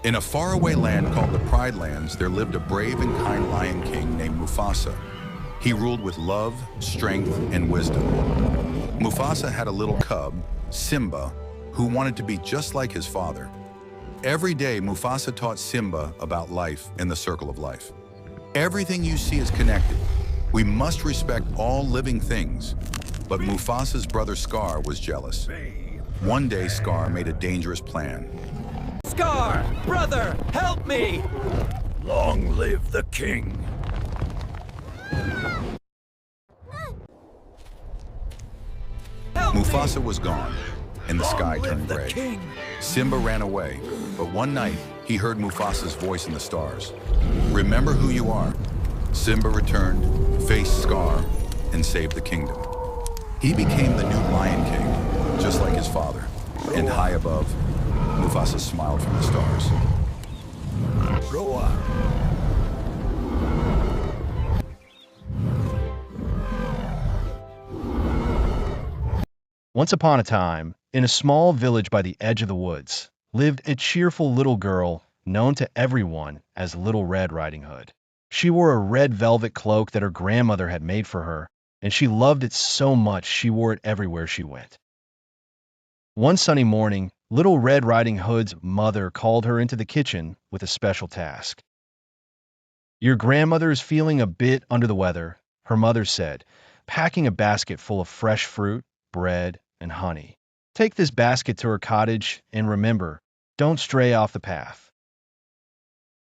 In a faraway land called the Pride Lands, there lived a brave and kind lion king named Mufasa. He ruled with love, strength, and wisdom. Mufasa had a little cub, Simba, who wanted to be just like his father. Every day, Mufasa taught Simba about life and the circle of life. Everything you see is connected. We must respect all living things. But Mufasa's brother Scar was jealous. One day, Scar made a dangerous plan. Scar! Brother, help me! Long live the king! Mufasa was gone, and the sky Long turned live the gray. king! Simba ran away, but one night, he heard Mufasa's voice in the stars. Remember who you are. Simba returned, faced Scar, and saved the kingdom. He became the new Lion King, just like his father. And high above, Mufasa smiled from the stars. Roar! Once upon a time, in a small village by the edge of the woods, lived a cheerful little girl known to everyone as Little Red Riding Hood. She wore a red velvet cloak that her grandmother had made for her, and she loved it so much she wore it everywhere she went. One sunny morning, Little Red Riding Hood's mother called her into the kitchen with a special task. "Your grandmother is feeling a bit under the weather," her mother said, packing a basket full of fresh fruit, bread, and honey. "Take this basket to her cottage, and remember, don't stray off the path."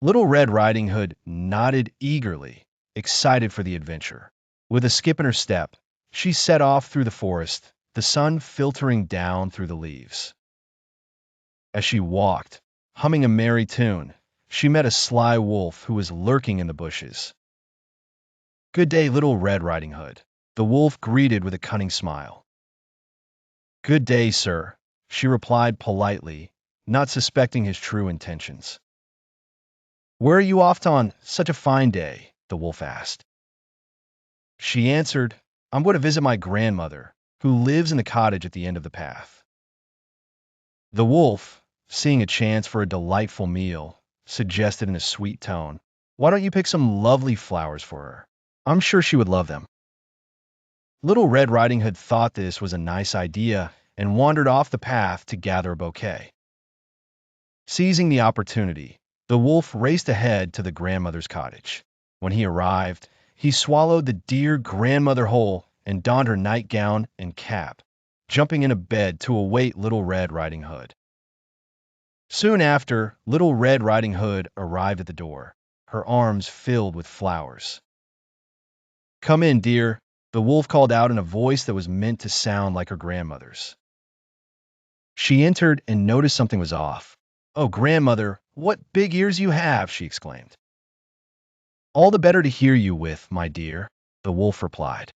Little Red Riding Hood nodded eagerly, excited for the adventure. With a skip in her step, she set off through the forest, the sun filtering down through the leaves. As she walked, humming a merry tune, she met a sly wolf who was lurking in the bushes. "Good day, Little Red Riding Hood," the wolf greeted with a cunning smile. "Good day, sir," she replied politely, not suspecting his true intentions. "Where are you off to on such a fine day?" the wolf asked. She answered, "I'm going to visit my grandmother, who lives in the cottage at the end of the path." The wolf, seeing a chance for a delightful meal, suggested in a sweet tone, "Why don't you pick some lovely flowers for her? I'm sure she would love them." Little Red Riding Hood thought this was a nice idea and wandered off the path to gather a bouquet. Seizing the opportunity, the wolf raced ahead to the grandmother's cottage. When he arrived, he swallowed the dear grandmother whole and donned her nightgown and cap, jumping into bed to await Little Red Riding Hood. Soon after, Little Red Riding Hood arrived at the door, her arms filled with flowers. "Come in, dear," the wolf called out in a voice that was meant to sound like her grandmother's. She entered and noticed something was off. "Oh, grandmother, what big ears you have!" she exclaimed. "All the better to hear you with, my dear," the wolf replied.